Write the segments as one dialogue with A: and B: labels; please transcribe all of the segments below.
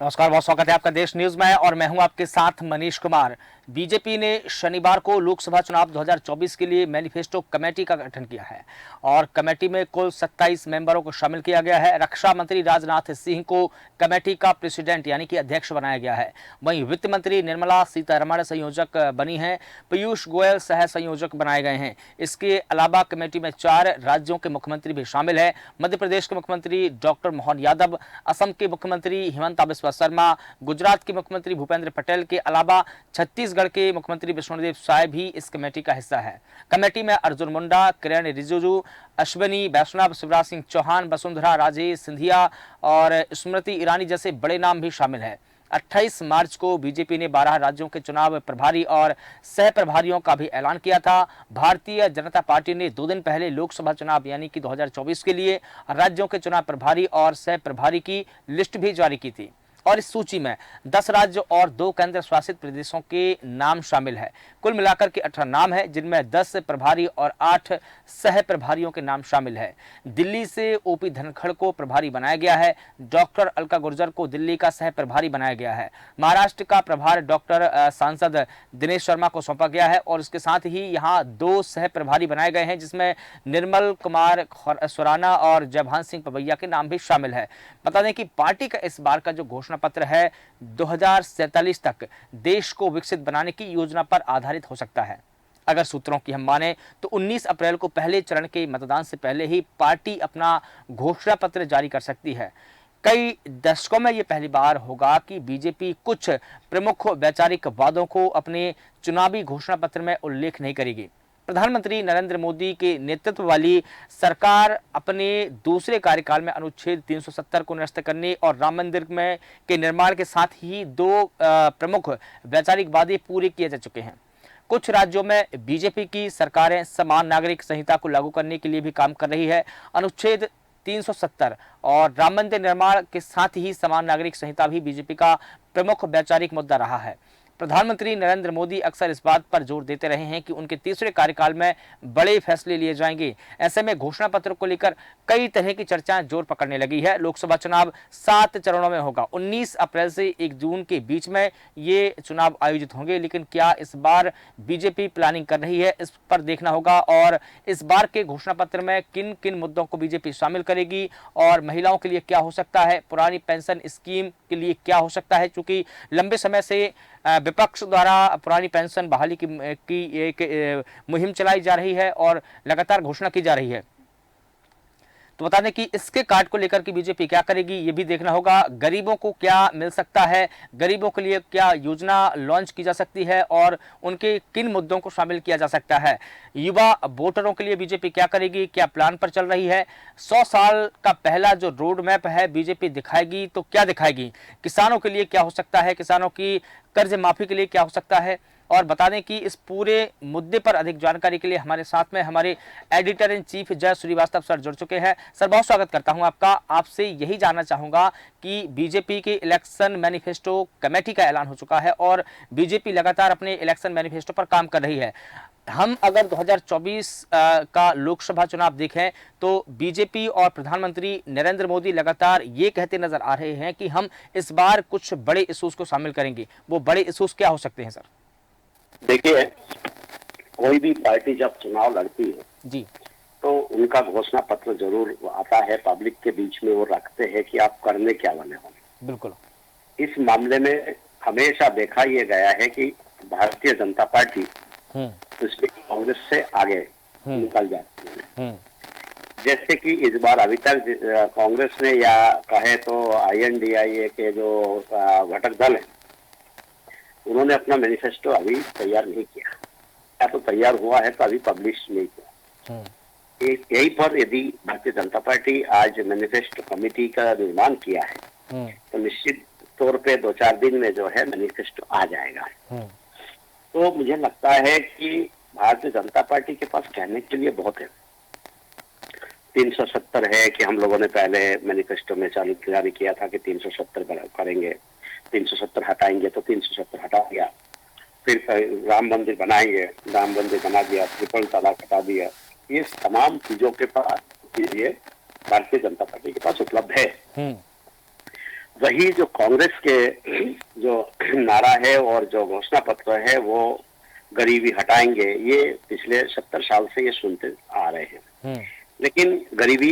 A: नमस्कार, बहुत स्वागत है आपका देश न्यूज में और मैं हूं आपके साथ मनीष कुमार। बीजेपी ने शनिवार को लोकसभा चुनाव 2024 के लिए मैनिफेस्टो कमेटी का गठन किया है और कमेटी में कुल 27 मेंबरों को शामिल किया गया है। रक्षा मंत्री राजनाथ सिंह को कमेटी का प्रेसिडेंट यानी कि अध्यक्ष बनाया गया है। वहीं वित्त मंत्री निर्मला सीतारमण संयोजक बनी हैं, पीयूष गोयल सह संयोजक बनाए गए हैं। इसके अलावा कमेटी में 4 राज्यों के मुख्यमंत्री भी शामिल है। मध्य प्रदेश के मुख्यमंत्री डॉक्टर मोहन यादव, असम के मुख्यमंत्री हिमंता बिस्वा शर्मा, गुजरात के मुख्यमंत्री भूपेंद्र पटेल के अलावा छत्तीसगढ़ के मुख्यमंत्री विष्णुदेव साय भी इस कमेटी का हिस्सा है। कमेटी में अर्जुन मुंडा, किरण रिजिजू, अश्विनी वैष्णव, शिवराज सिंह चौहान, वसुंधरा राजे सिंधिया और स्मृति ईरानी जैसे बड़े नाम भी शामिल है। 28 मार्च को बीजेपी ने 12 राज्यों के चुनाव प्रभारी और सह प्रभारियों का भी ऐलान किया था। भारतीय जनता पार्टी ने 2 दिन पहले लोकसभा चुनाव यानी कि 2024 के लिए राज्यों के चुनाव प्रभारी और सह प्रभारी की लिस्ट भी जारी की थी और इस सूची में 10 राज्य और 2 केंद्र शासित प्रदेशों के नाम शामिल है। कुल मिलाकर के 18 नाम है, जिनमें 10 प्रभारी और 8 सह प्रभारियों के नाम शामिल है। दिल्ली से ओपी धनखड़ को प्रभारी बनाया गया है। डॉक्टर अलका गुर्जर को दिल्ली का सह प्रभारी बनाया गया है। महाराष्ट्र का प्रभार डॉक्टर सांसद दिनेश शर्मा को सौंपा गया है और इसके साथ ही यहाँ 2 सह प्रभारी बनाए गए हैं, जिसमें निर्मल कुमार सुराना और जयभान सिंह पवैया के नाम भी शामिल है। बता दें कि पार्टी का इस बार का जो घोषणा पत्र है 2047 तक देश को विकसित बनाने की योजना पर आधारित हो सकता है। अगर सूत्रों की हम माने तो 19 अप्रैल को पहले चरण के मतदान से पहले ही पार्टी अपना घोषणा पत्र जारी कर सकती है। कई दशकों में यह पहली बार होगा कि बीजेपी कुछ प्रमुख वैचारिक वादों को अपने चुनावी घोषणा पत्र में उल्लेख नहीं करेगी। प्रधानमंत्री नरेंद्र मोदी के नेतृत्व वाली सरकार अपने दूसरे कार्यकाल में अनुच्छेद 370 को निरस्त करने और राम मंदिर में के निर्माण के साथ ही 2 प्रमुख वैचारिक वादे पूरे किए जा चुके हैं। कुछ राज्यों में बीजेपी की सरकारें समान नागरिक संहिता को लागू करने के लिए भी काम कर रही है। अनुच्छेद 370 और राम मंदिर निर्माण के साथ ही समान नागरिक संहिता भी बीजेपी का प्रमुख वैचारिक मुद्दा रहा है। प्रधानमंत्री नरेंद्र मोदी अक्सर इस बात पर जोर देते रहे हैं कि उनके तीसरे कार्यकाल में बड़े फैसले लिए जाएंगे। ऐसे में घोषणा पत्र को लेकर कई तरह की चर्चाएं जोर पकड़ने लगी है। लोकसभा चुनाव 7 चरणों में होगा। 19 अप्रैल से 1 जून के बीच में ये चुनाव आयोजित होंगे, लेकिन क्या इस बार बीजेपी प्लानिंग कर रही है, इस पर देखना होगा। और इस बार के घोषणा पत्र में किन किन मुद्दों को बीजेपी शामिल करेगी और महिलाओं के लिए क्या हो सकता है, पुरानी पेंशन स्कीम के लिए क्या हो सकता है। चूंकि लंबे समय से विपक्ष द्वारा पुरानी पेंशन बहाली की एक मुहिम चलाई जा रही है और लगातार घोषणा की जा रही है। तो बता दें कि इसके कार्ड को लेकर के बीजेपी क्या करेगी, ये भी देखना होगा। गरीबों को क्या मिल सकता है, गरीबों के लिए क्या योजना लॉन्च की जा सकती है और उनके किन मुद्दों को शामिल किया जा सकता है। युवा वोटरों के लिए बीजेपी क्या करेगी, क्या प्लान पर चल रही है। 100 साल का पहला जो रोड मैप है बीजेपी दिखाएगी तो क्या दिखाएगी। किसानों के लिए क्या हो सकता है, किसानों की कर्ज माफी के लिए क्या हो सकता है। और बता दें कि इस पूरे मुद्दे पर अधिक जानकारी के लिए हमारे साथ में हमारे एडिटर इन चीफ जय श्रीवास्तव सर जुड़ चुके हैं। सर, बहुत स्वागत करता हूं आपका। आपसे यही जानना चाहूंगा कि बीजेपी के इलेक्शन मैनिफेस्टो कमेटी का ऐलान हो चुका है और बीजेपी लगातार अपने इलेक्शन मैनिफेस्टो पर काम कर रही है। हम अगर 2024 का लोकसभा चुनाव देखें तो बीजेपी और प्रधानमंत्री नरेंद्र मोदी लगातार ये कहते नजर आ रहे हैं कि हम इस बार कुछ बड़े इश्यूज को शामिल करेंगे। वो बड़े इश्यूज क्या हो सकते हैं सर?
B: देखिए, कोई भी पार्टी जब चुनाव लड़ती है
A: जी,
B: तो उनका घोषणा पत्र जरूर आता है, पब्लिक के बीच में वो रखते हैं कि आप करने क्या वाले हो।
A: बिल्कुल।
B: इस मामले में हमेशा देखा ये गया है कि भारतीय जनता पार्टी इसमें कांग्रेस से आगे निकल जाती है। जैसे कि इस बार अभी तक कांग्रेस ने या कहे तो INDIA के जो घटक दल है उन्होंने अपना मैनिफेस्टो अभी तैयार नहीं किया, या तो तैयार हुआ है तो अभी पब्लिश नहीं किया। यही पर यदि भारतीय जनता पार्टी आज मैनिफेस्टो कमेटी का निर्माण किया है तो निश्चित तौर पे 2-4 दिन में जो है मैनिफेस्टो आ जाएगा। तो मुझे लगता है कि भारतीय जनता पार्टी के पास कहने के लिए बहुत है। 370 है कि हम लोगों ने पहले मैनिफेस्टो में जारी किया था कि 370 करेंगे, 370 हटाएंगे, तो 370 हटा दिया। फिर राम मंदिर बनाएंगे, राम मंदिर बना दिया, ट्रिपल तलाक हटा दिया। ये तमाम चीजों के पास ये भारतीय जनता पार्टी के पास उपलब्ध है। वही जो कांग्रेस के जो नारा है और जो घोषणा पत्र है वो गरीबी हटाएंगे, ये पिछले 70 साल से ये सुनते आ रहे हैं। लेकिन गरीबी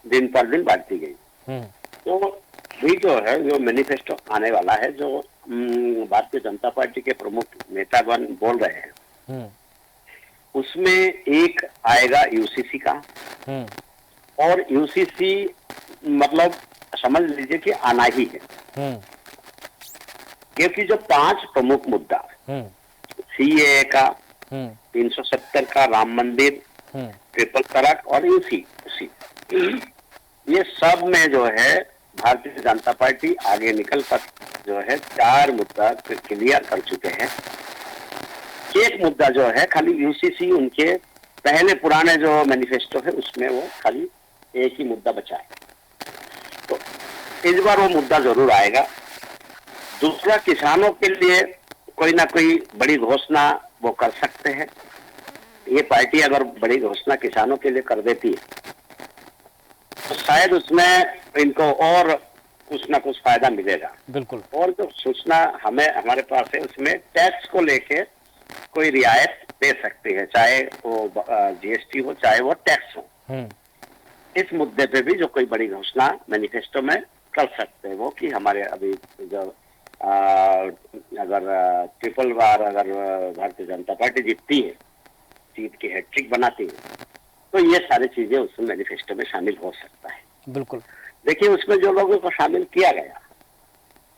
B: दिन पर दिन बढ़ती गई। तो भी जो है जो मैनिफेस्टो आने वाला है, जो भारतीय जनता पार्टी के प्रमुख नेतागण बोल रहे हैं, उसमें एक आएगा यूसीसी का। और यूसीसी मतलब समझ लीजिए कि आना ही है, क्योंकि जो 5 प्रमुख मुद्दा, सीएए का, 370 का, राम मंदिर, ट्रिपल तलाक और यूसी, ये सब में जो है भारतीय जनता पार्टी आगे निकल कर जो है 4 मुद्दा क्लियर कर चुके हैं। एक मुद्दा जो है खाली यूसीसी, उनके पहले पुराने जो मैनिफेस्टो है उसमें वो खाली एक ही मुद्दा बचा है, तो इस बार वो मुद्दा जरूर आएगा। दूसरा, किसानों के लिए कोई ना कोई बड़ी घोषणा वो कर सकते हैं। ये पार्टी अगर बड़ी घोषणा किसानों के लिए कर देती है तो शायद उसमें इनको और कुछ ना कुछ फायदा मिलेगा।
A: बिल्कुल।
B: और जो सूचना हमारे पास है उसमें टैक्स को लेके कोई रियायत दे सकती है, चाहे वो जीएसटी हो चाहे वो टैक्स हो। इस मुद्दे पे भी जो कोई बड़ी घोषणा मैनिफेस्टो में कर सकते हैं वो, कि हमारे अभी जो अगर ट्रिपल बार अगर भारतीय जनता पार्टी जीतती है, जीत की हैट्रिक बनाती है, तो ये सारी चीजें उस मैनिफेस्टो में शामिल हो सकता है।
A: बिल्कुल।
B: देखिए, उसमें जो लोगों को शामिल किया गया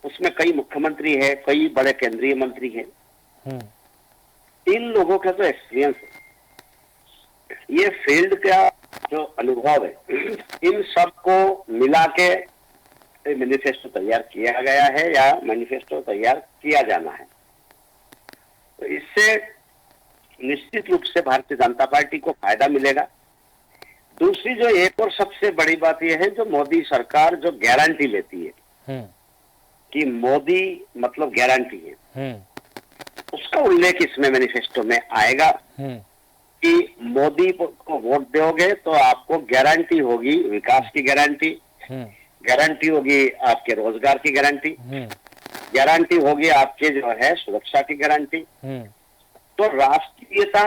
B: उसमें कई मुख्यमंत्री है, कई बड़े केंद्रीय मंत्री हैं। इन लोगों का जो एक्सपीरियंस है, ये फील्ड का जो अनुभव है, इन सबको मिला के मैनिफेस्टो तैयार किया गया है या मैनिफेस्टो तैयार किया जाना है। तो इससे निश्चित रूप से भारतीय जनता पार्टी को फायदा मिलेगा। दूसरी जो एक और सबसे बड़ी बात यह है, जो मोदी सरकार जो गारंटी लेती है कि मोदी मतलब गारंटी है, उसका उल्लेख इसमें मैनिफेस्टो में आएगा कि मोदी को वोट दोगे तो आपको गारंटी होगी, विकास की गारंटी, गारंटी होगी आपके रोजगार की गारंटी, गारंटी होगी आपके जो है सुरक्षा की गारंटी। तो राष्ट्रीयता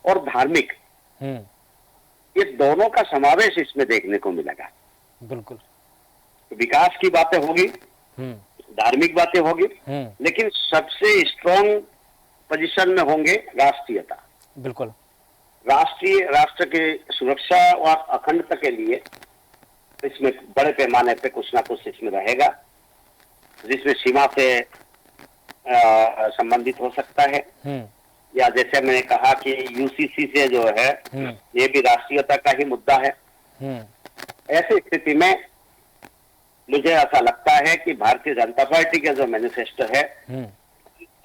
B: और धार्मिक, ये दोनों का समावेश इसमें देखने को मिलेगा।
A: बिल्कुल।
B: विकास की बातें होगी, धार्मिक बातें होगी, लेकिन सबसे स्ट्रॉन्ग पोजीशन में होंगे राष्ट्रीयता।
A: बिल्कुल।
B: राष्ट्र की सुरक्षा और अखंडता के लिए इसमें बड़े पैमाने पे कुछ ना कुछ इसमें रहेगा, जिसमें सीमा से संबंधित हो सकता है, या जैसे मैंने कहा कि यूसीसी से जो है ये भी राष्ट्रीयता का ही मुद्दा है। ऐसी स्थिति में मुझे ऐसा लगता है कि भारतीय जनता पार्टी का जो मैनिफेस्टो है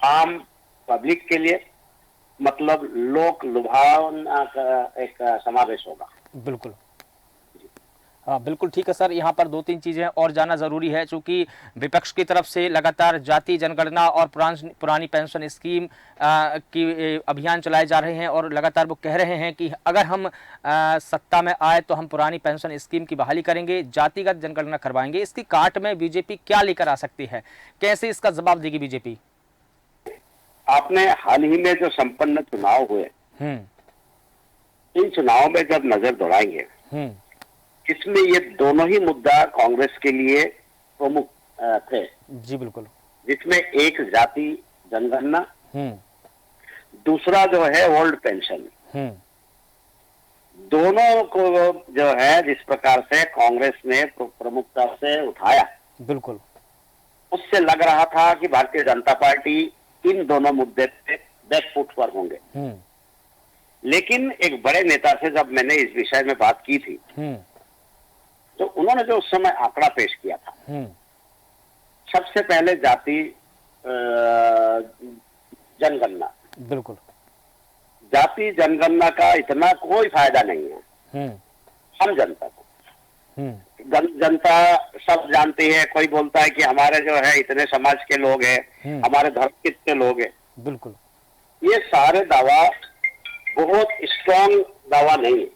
B: आम पब्लिक के लिए मतलब लोक लुभावना का एक समावेश होगा।
A: बिल्कुल। हाँ, बिल्कुल ठीक है सर। यहाँ पर 2-3 चीज़ें और जानना ज़रूरी है, चूँकि विपक्ष की तरफ से लगातार जाति जनगणना और पुरानी पेंशन स्कीम की अभियान चलाए जा रहे हैं और लगातार वो कह रहे हैं कि अगर हम सत्ता में आए तो हम पुरानी पेंशन स्कीम की बहाली करेंगे, जातिगत जनगणना करवाएंगे। इसकी काट में बीजेपी क्या लेकर आ सकती है, कैसे इसका जवाब देगी बीजेपी?
B: आपने हाल ही में जो संपन्न चुनाव हुए, इन चुनावों में जब नजर दौड़ाएंगे, इसमें ये दोनों ही मुद्दा कांग्रेस के लिए प्रमुख थे।
A: जी बिल्कुल।
B: जिसमें एक जाति जनगणना, दूसरा जो है ओल्ड पेंशन। दोनों को जो है जिस प्रकार से कांग्रेस ने प्रमुखता से उठाया,
A: बिल्कुल,
B: उससे लग रहा था कि भारतीय जनता पार्टी इन दोनों मुद्दे पे बैक फुट पर होंगे। लेकिन एक बड़े नेता से जब मैंने इस विषय में बात की थी, तो उन्होंने जो उस समय आंकड़ा पेश किया था, सबसे पहले जाति जनगणना,
A: बिल्कुल,
B: जाति जनगणना का इतना कोई फायदा नहीं है हम जनता को। जनता सब जानती है, कोई बोलता है कि हमारे जो है इतने समाज के लोग हैं, हमारे धर्म के इतने लोग हैं।
A: बिल्कुल,
B: ये सारे दावा बहुत स्ट्रॉन्ग दावा नहीं है,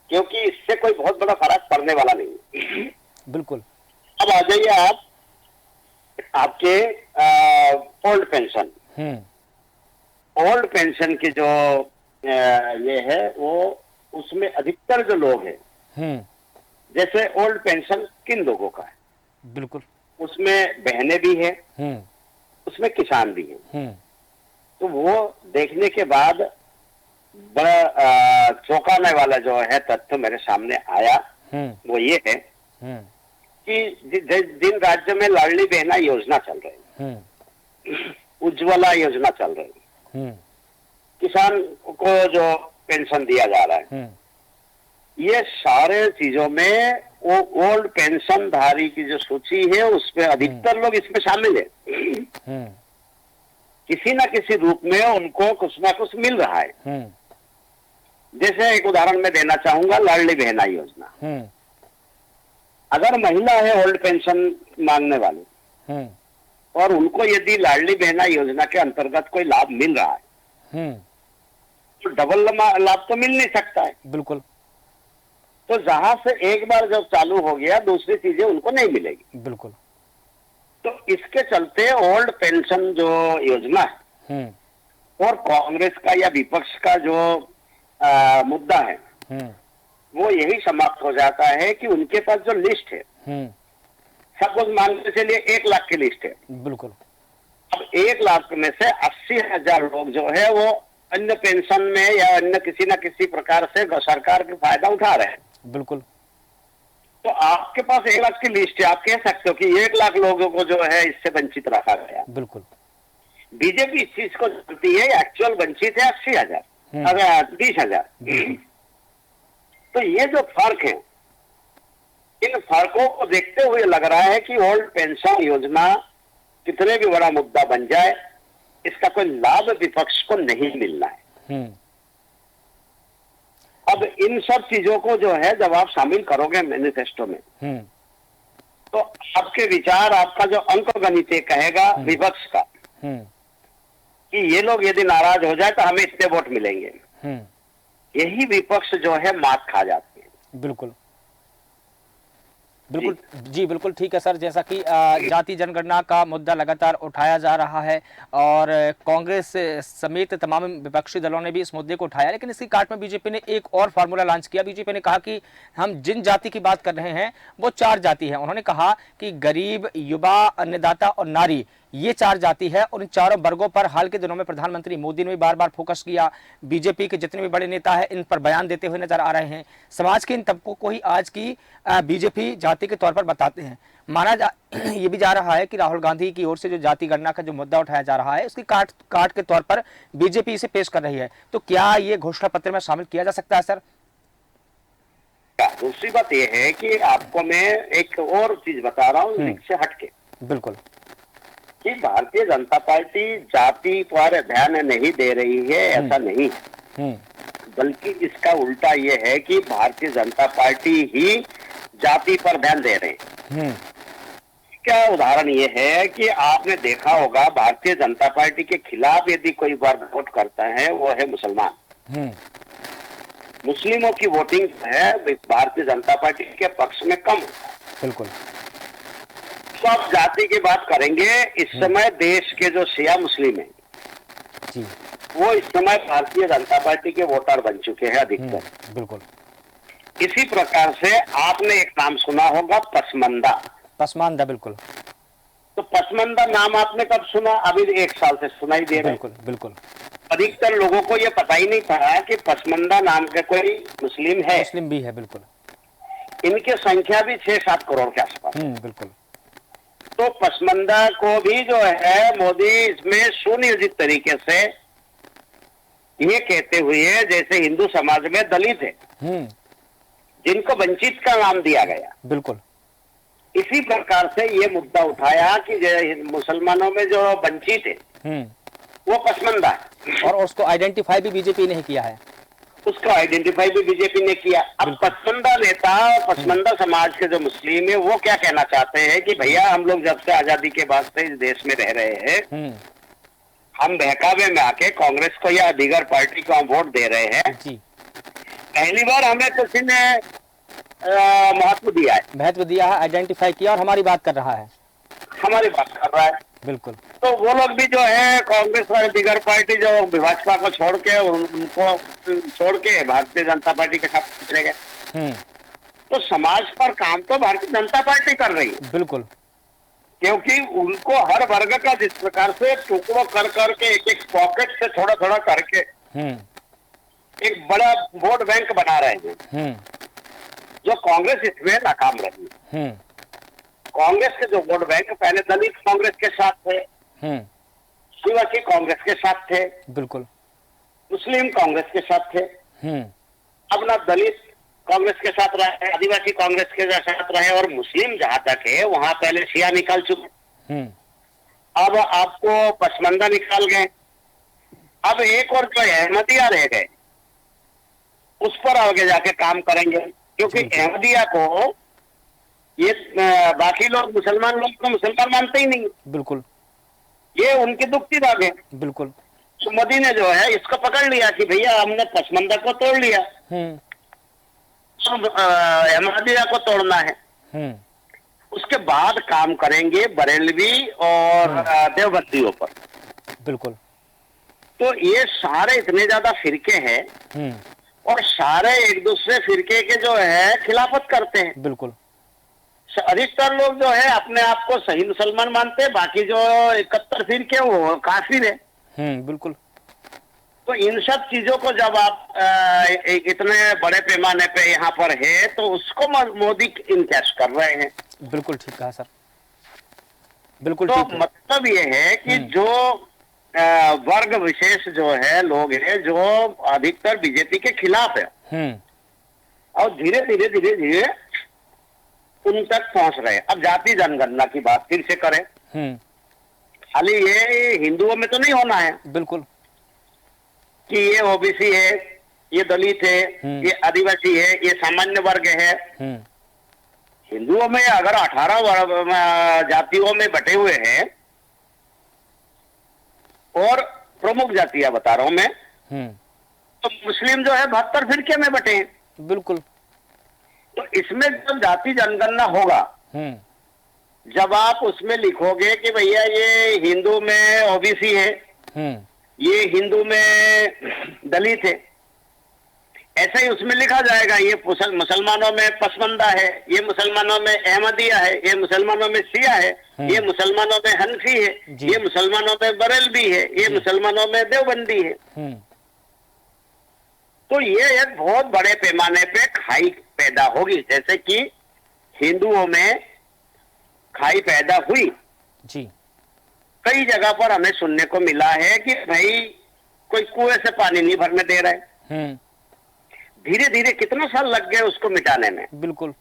B: क्योंकि इससे कोई बहुत बड़ा फर्क पड़ने वाला नहीं है।
A: बिल्कुल।
B: अब आ जाइए आप आपके ओल्ड पेंशन। ओल्ड पेंशन की जो ये है वो उसमें अधिकतर जो लोग हैं, जैसे ओल्ड पेंशन किन लोगों का है?
A: बिल्कुल।
B: उसमें बहनें भी हैं, उसमें किसान भी हैं। तो वो देखने के बाद बड़ा चौंकाने वाला जो है तथ्य मेरे सामने आया, वो ये है कि जिन राज्यों में लाडली बहना योजना चल रही है, उज्ज्वला योजना चल रही है, किसान को जो पेंशन दिया जा रहा है, ये सारे चीजों में वो ओल्ड पेंशन धारी की जो सूची है उसमें अधिकतर लोग इसमें शामिल है। किसी न किसी रूप में उनको कुछ ना कुछ मिल रहा है। जैसे एक उदाहरण मैं देना चाहूंगा, लाडली बहना योजना। अगर महिला है ओल्ड पेंशन मांगने वाली और उनको यदि लाडली बहना योजना के अंतर्गत कोई लाभ मिल रहा है, तो डबल लाभ तो मिल नहीं सकता है।
A: बिल्कुल।
B: तो जहां से एक बार जब चालू हो गया, दूसरी चीजें उनको नहीं मिलेगी।
A: बिल्कुल।
B: तो इसके चलते ओल्ड पेंशन जो योजना है और कांग्रेस का या विपक्ष का जो मुद्दा है, वो यही समाप्त हो जाता है कि उनके पास जो लिस्ट है, सपोज मान के चलिए 1 लाख की लिस्ट है।
A: बिल्कुल।
B: अब 1 लाख में से 80,000 लोग जो है वो अन्य पेंशन में या अन्य किसी न किसी प्रकार से सरकार के फायदा उठा रहे हैं।
A: बिल्कुल।
B: तो आपके पास 1 लाख की लिस्ट है, आप कह सकते हो कि 1 लाख लोगों को जो है इससे वंचित रखा गया।
A: बिल्कुल।
B: बीजेपी इस चीज को जानती है, एक्चुअल वंचित है 80,000, अगर 20,000। तो ये जो फर्क है, इन फर्कों को देखते हुए लग रहा है कि ओल्ड पेंशन योजना कितने भी बड़ा मुद्दा बन जाए, इसका कोई लाभ विपक्ष को नहीं मिलना है। अब इन सब चीजों को जो है जब आप शामिल करोगे मैनिफेस्टो में, तो आपके विचार, आपका जो अंक गणित कहेगा विपक्ष का कि ये लोग यदि नाराज हो जाए तो हमें इतने वोट मिलेंगे, यही विपक्ष जो है मात खा जाती है।
A: बिल्कुल। बिल्कुल जी, बिल्कुल ठीक है सर। जैसा कि जाति जनगणना का मुद्दा लगातार उठाया जा रहा है और कांग्रेस समेत तमाम विपक्षी दलों ने भी इस मुद्दे को उठाया, लेकिन इसी काट में बीजेपी ने एक और फार्मूला लॉन्च किया। बीजेपी ने कहा कि हम जिन जाति की बात कर रहे हैं वो 4 जाति है। उन्होंने कहा कि गरीब, युवा, अन्नदाता और नारी, ये 4 जाति है और इन चारों वर्गों पर हाल के दिनों में प्रधानमंत्री मोदी ने भी बार बार फोकस किया। बीजेपी के जितने भी बड़े नेता हैं इन पर बयान देते हुए नजर आ रहे हैं। समाज के इन तबकों को ही आज की बीजेपी जाति के तौर पर बताते हैं। ये भी जा रहा है कि राहुल गांधी की ओर से जो जाति गणना का जो मुद्दा उठाया जा रहा है उसकी काट के तौर पर बीजेपी इसे पेश कर रही है। तो क्या ये घोषणा पत्र में शामिल किया जा सकता है सर?
B: दूसरी बात यह है कि आपको मैं एक और चीज बता रहा हूँ लिंक से हटके।
A: बिल्कुल।
B: कि भारतीय जनता पार्टी जाति पर ध्यान नहीं दे रही है, ऐसा नहीं है, बल्कि इसका उल्टा ये है कि भारतीय जनता पार्टी ही जाति पर ध्यान दे रहे हैं। क्या उदाहरण ये है कि आपने देखा होगा भारतीय जनता पार्टी के खिलाफ यदि कोई बार वोट करता है वो है मुसलमान। मुस्लिमों की वोटिंग है भारतीय जनता पार्टी के पक्ष में कम।
A: बिल्कुल।
B: सब जाति की बात करेंगे, इस समय देश के जो शिया मुस्लिम है
A: जी,
B: वो इस समय भारतीय जनता पार्टी के वोटर बन चुके हैं अधिकतर।
A: बिल्कुल।
B: इसी प्रकार से आपने एक नाम सुना होगा पसमंदा।
A: पसमानदा, बिल्कुल।
B: तो पसमंदा नाम आपने कब सुना? अभी 1 साल से सुनाई दे रहा है।
A: बिल्कुल। बिल्कुल।
B: अधिकतर लोगों को ये पता ही नहीं था कि पसमंदा नाम का कोई मुस्लिम है।
A: मुस्लिम भी है। बिल्कुल।
B: इनकी संख्या भी 6-7 करोड़ के आसपास।
A: बिल्कुल।
B: तो पसमंदा को भी जो है मोदी इसमें सुनियोजित तरीके से ये कहते हुए जैसे हिंदू समाज में दलित है जिनको वंचित का नाम दिया गया,
A: बिल्कुल,
B: इसी प्रकार से ये मुद्दा उठाया कि मुसलमानों में जो वंचित है वो पसमंदा है
A: और उसको आइडेंटिफाई भी बीजेपी ने किया है।
B: उसको आइडेंटिफाई भी बीजेपी ने किया। अब पसमंदा नेता, पसमंदा समाज के जो मुस्लिम है वो क्या कहना चाहते हैं कि भैया हम लोग जब से आजादी के बाद से इस देश में रह रहे हैं, हम बहकावे में आके कांग्रेस को या दीगर पार्टी को हम वोट दे रहे हैं।
A: जी।
B: पहली बार हमें किसी ने महत्व दिया है,
A: महत्व दिया है, आइडेंटिफाई किया और हमारी बात कर रहा है।
B: हमारी बात कर रहा है।
A: बिल्कुल।
B: तो वो लोग भी जो है कांग्रेस और दीगर पार्टी जो भाजपा को छोड़ के, उनको छोड़ के भारतीय जनता पार्टी के साथ चले गए। तो समाज पर काम तो भारतीय जनता पार्टी कर रही है।
A: बिल्कुल।
B: क्योंकि उनको हर वर्ग का जिस प्रकार से टुकड़ों कर करके एक एक पॉकेट से थोड़ा थोड़ा करके एक बड़ा वोट बैंक बना रहे हैं, जो कांग्रेस इसमें नाकाम रही। कांग्रेस के जो वोट बैंक पहले दलित कांग्रेस के साथ थे, आदिवासी कांग्रेस के साथ थे,
A: बिल्कुल,
B: मुस्लिम कांग्रेस के साथ थे। अब ना दलित कांग्रेस के साथ रहे, आदिवासी कांग्रेस के साथ रहे, और मुस्लिम जहां तक है वहां पहले शिया निकाल चुके। अब आपको पसमंदा निकाल गए। अब एक और जो अहमदिया रह गए, उस पर आगे जाके काम करेंगे, क्योंकि अहमदिया को ये बाकी लोग, मुसलमान लोग तो मुसलमान मानते ही नहीं।
A: बिल्कुल,
B: ये उनकी दुखती बात है।
A: बिल्कुल।
B: तो मोदी ने जो है इसको पकड़ लिया कि भैया हमने पसमंदा को तोड़ लिया, अहमदिया को तोड़ना है। उसके बाद काम करेंगे बरेलवी और देवबंदियों पर।
A: बिल्कुल।
B: तो ये सारे इतने ज्यादा फिरके हैं और सारे एक दूसरे फिरके के जो है खिलाफत करते हैं।
A: बिल्कुल।
B: अधिकतर लोग जो है अपने आप को सही मुसलमान मानते हैं, बाकी जो 71 फिरके वो काफिर है।
A: बिल्कुल।
B: तो इन सब चीजों को जब आप इतने बड़े पैमाने पे यहाँ पर है, तो उसको मोदी इनकैश कर रहे हैं।
A: बिल्कुल ठीक कहा सर, बिल्कुल
B: तो
A: ठीक है।
B: मतलब ये है कि जो वर्ग विशेष जो है लोग हैं, जो अधिकतर बीजेपी के खिलाफ है, और धीरे धीरे धीरे धीरे उन तक पहुंच रहे हैं। अब जाति जनगणना की बात फिर से करें, खाली ये हिंदुओं में तो नहीं होना है।
A: बिल्कुल।
B: कि ये ओबीसी है, ये दलित है, ये आदिवासी है, ये सामान्य वर्ग है। हिंदुओं में अगर 18 जातियों में बटे हुए हैं, और प्रमुख जातियां बता रहा हूं मैं, तो मुस्लिम जो है 72 फिरके में बटे हैं।
A: बिल्कुल।
B: तो इसमें जब जाति जनगणना होगा, जब आप उसमें लिखोगे कि भैया ये हिंदू में ओबीसी है, ये हिंदू में दलित है, ऐसा ही उसमें लिखा जाएगा। ये मुसलमानों में पसमंदा है, ये मुसलमानों में अहमदिया है, ये मुसलमानों में शिया है, ये मुसलमानों में हनफी है, ये मुसलमानों में बरेलवी है, ये मुसलमानों में देवबंदी है। तो ये एक बहुत बड़े पैमाने पे खाई पैदा होगी। जैसे कि हिंदुओं में खाई पैदा हुई
A: जी,
B: कई जगह पर हमें सुनने को मिला है कि भाई कोई कुएं से पानी नहीं भरने दे रहे। धीरे धीरे कितना साल लग गए उसको मिटाने में।
A: बिल्कुल।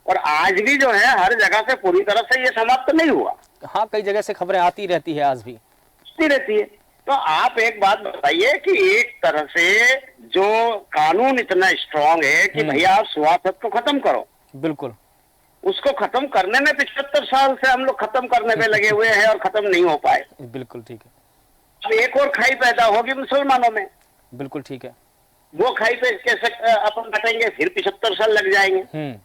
B: और आज भी जो है हर जगह से पूरी तरह से ये समाप्त नहीं हुआ।
A: हाँ, कई जगह से खबरें आती रहती है, आज भी
B: आती रहती है। तो आप एक बात बताइए कि एक तरह से जो कानून इतना स्ट्रांग है कि भैया आप स्वास्थ्य को खत्म करो,
A: बिल्कुल,
B: उसको खत्म करने में 75 साल से हम लोग खत्म करने में लगे हुए हैं और खत्म नहीं हो पाए।
A: बिल्कुल ठीक है।
B: अब एक और खाई पैदा होगी मुसलमानों में।
A: बिल्कुल ठीक है।
B: वो खाई पे कैसे अपन कटेंगे, फिर 75 साल लग जाएंगे।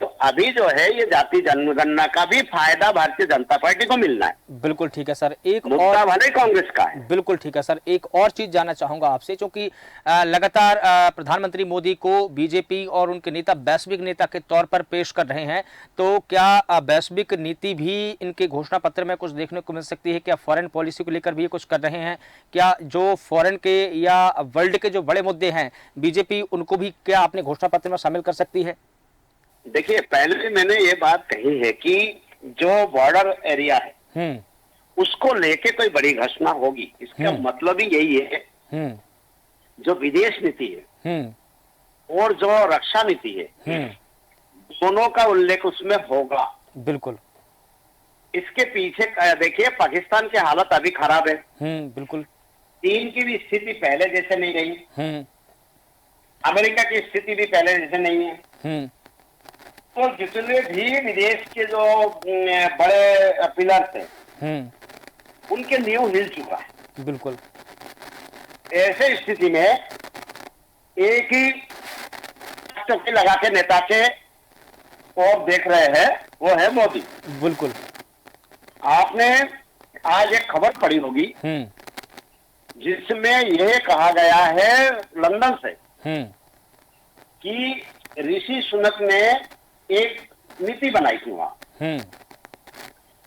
B: तो अभी जो है ये जाति जनगणना का भी फायदा भारतीय जनता पार्टी को मिलना है।
A: बिल्कुल ठीक है सर। एक
B: मुद्दा भले कांग्रेस का है।
A: बिल्कुल ठीक है सर। एक और चीज जानना चाहूंगा आपसे, क्योंकि लगातार प्रधानमंत्री मोदी को बीजेपी और उनके नेता वैश्विक नेता के तौर पर पेश कर रहे हैं, तो क्या वैश्विक नीति भी इनके घोषणा पत्र में कुछ देखने को मिल सकती है? क्या फॉरेन पॉलिसी को लेकर भी ये कुछ कर रहे हैं? क्या जो फॉरेन के या वर्ल्ड के जो बड़े मुद्दे हैं, बीजेपी उनको भी क्या अपने घोषणा पत्र में शामिल कर सकती है?
B: देखिए, पहले मैंने ये बात कही है कि जो बॉर्डर एरिया है उसको लेके कोई बड़ी घोषणा होगी, इसका मतलब ही यही है जो विदेश नीति है और जो रक्षा नीति है, दोनों का उल्लेख उसमें होगा।
A: बिल्कुल।
B: इसके पीछे देखिए, पाकिस्तान की हालत अभी खराब है।
A: बिल्कुल।
B: चीन की भी स्थिति पहले जैसे नहीं रही, अमेरिका की स्थिति भी पहले जैसे नहीं है। तो जितने भी विदेश के जो बड़े पिलर थे, उनके नींव हिल चुका है। टकटकी लगा के नेता के और देख रहे हैं, वो है मोदी।
A: बिल्कुल।
B: आपने आज एक खबर पढ़ी होगी जिसमें यह कहा गया है लंदन से कि ऋषि सुनक ने एक नीति बनाई थी वहां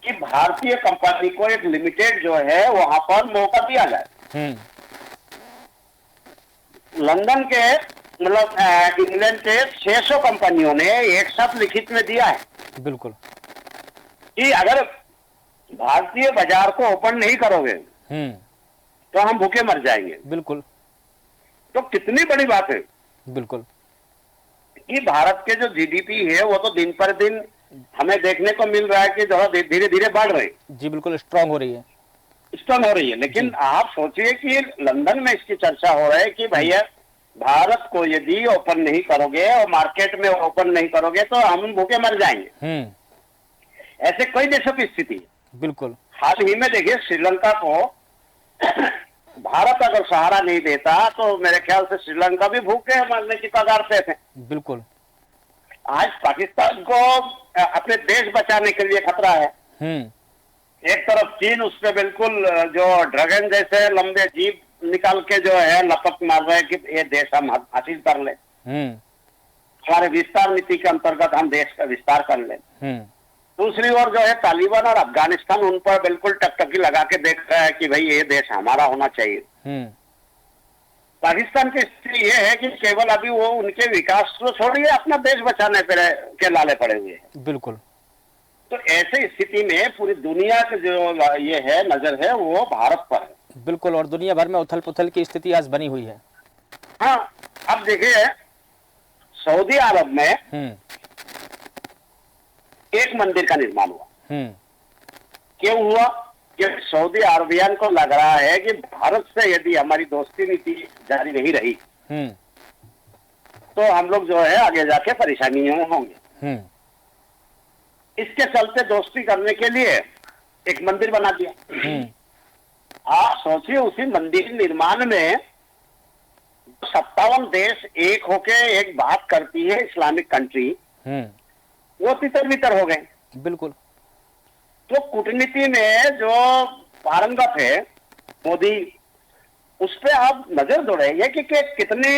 B: कि भारतीय कंपनी को एक लिमिटेड जो है वहां पर मौका दिया जाए। लंदन के मतलब इंग्लैंड के 600 कंपनियों ने एक साथ लिखित में दिया है
A: बिल्कुल
B: कि अगर भारतीय बाजार को ओपन नहीं करोगे तो हम भूखे मर जाएंगे।
A: बिल्कुल।
B: तो कितनी बड़ी बात है
A: बिल्कुल
B: कि भारत के जो जीडीपी है वो तो दिन पर दिन हमें देखने को मिल रहा है कि जो धीरे धीरे बढ़ रही
A: जी, बिल्कुल स्ट्रांग हो रही है,
B: स्ट्रांग हो रही है। लेकिन आप सोचिए कि लंदन में इसकी चर्चा हो रहा है कि भैया भारत को यदि ओपन नहीं करोगे और मार्केट में ओपन नहीं करोगे तो हम भूखे मर जाएंगे। ऐसे कई देशों की स्थिति है।
A: बिल्कुल।
B: हाल ही में देखिए श्रीलंका को भारत अगर सहारा नहीं देता तो मेरे ख्याल से श्रीलंका भी भूखे मरने की कगार पे थे।
A: बिल्कुल।
B: आज पाकिस्तान को अपने देश बचाने के लिए खतरा है। एक तरफ चीन उस पर बिल्कुल जो ड्रैगन जैसे लंबे जीप निकाल के जो है लपक मार रहे हैं कि ये देश हम हासिल कर ले, हमारे विस्तार नीति के अंतर्गत हम देश का विस्तार कर ले। दूसरी ओर जो है तालिबान और अफगानिस्तान उन पर बिल्कुल टकटकी लगा के देख रहा है कि भाई ये देश हमारा होना चाहिए। पाकिस्तान की स्थिति ये है कि केवल अभी वो उनके विकास को छोड़िए अपना देश बचाने के लाले पड़े हुए हैं।
A: बिल्कुल।
B: तो ऐसे स्थिति में पूरी दुनिया के जो ये है नजर है वो भारत पर है।
A: बिल्कुल। और दुनिया भर में उथल पुथल की स्थिति आज बनी हुई है।
B: हाँ, अब देखिए सऊदी अरब में एक मंदिर का निर्माण हुआ। क्यों हुआ? कि सऊदी अरबियन को लग रहा है कि भारत से यदि हमारी दोस्ती नीति जारी नहीं रही तो हम लोग जो है आगे जाके परेशानियों में होंगे। इसके चलते दोस्ती करने के लिए एक मंदिर बना दिया। आप सोचिए उसी मंदिर निर्माण में 57 देश एक होके एक बात करती है इस्लामिक कंट्री, वो तितर बितर हो गए।
A: बिल्कुल।
B: तो कूटनीति में जो पारंगत है मोदी, उस पे आप नजर दौड़ाइए कि कितने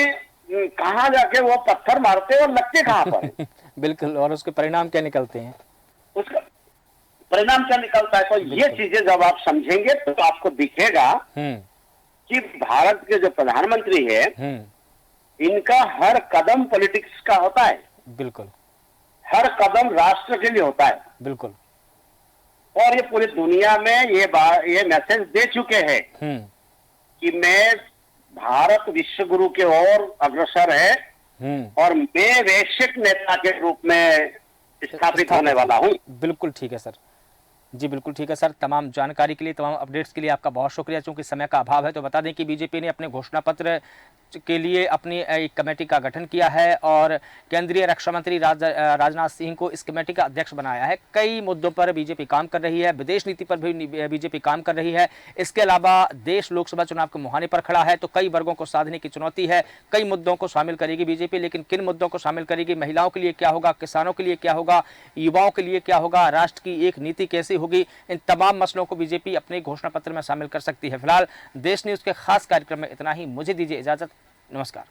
B: कहाँ जाके वो पत्थर मारते हैं और लगते कहाँ पर।
A: बिल्कुल। और उसके परिणाम क्या निकलते हैं,
B: उसका परिणाम क्या निकलता है। तो ये चीजें जब आप समझेंगे तो आपको दिखेगा कि भारत के जो प्रधानमंत्री है इनका हर कदम पॉलिटिक्स का होता है।
A: बिल्कुल।
B: हर कदम राष्ट्र के लिए होता है।
A: बिल्कुल।
B: और ये पूरी दुनिया में ये मैसेज दे चुके हैं कि मैं भारत विश्व गुरु के ओर अग्रसर है और मैं वैश्विक नेता के रूप में स्थापित होने वाला हूँ।
A: बिल्कुल ठीक है सर। जी बिल्कुल ठीक है सर। तमाम जानकारी के लिए, तमाम अपडेट्स के लिए आपका बहुत शुक्रिया। चूंकि समय का अभाव है तो बता दें कि बीजेपी ने अपने घोषणा पत्र के लिए अपनी एक कमेटी का गठन किया है और केंद्रीय रक्षा मंत्री राजनाथ सिंह को इस कमेटी का अध्यक्ष बनाया है। कई मुद्दों पर बीजेपी काम कर रही है, विदेश नीति पर भी बीजेपी काम कर रही है। इसके अलावा देश लोकसभा चुनाव के मुहाने पर खड़ा है तो कई वर्गों को साधने की चुनौती है। कई मुद्दों को शामिल करेगी बीजेपी, लेकिन किन मुद्दों को शामिल करेगी, महिलाओं के लिए क्या होगा, किसानों के लिए क्या होगा, युवाओं के लिए क्या होगा, राष्ट्र की एक नीति कैसी होगी, इन तमाम मसलों को बीजेपी अपने घोषणा पत्र में शामिल कर सकती है। फिलहाल देश न्यूज के खास कार्यक्रम में इतना ही। मुझे दीजिए इजाजत। नमस्कार।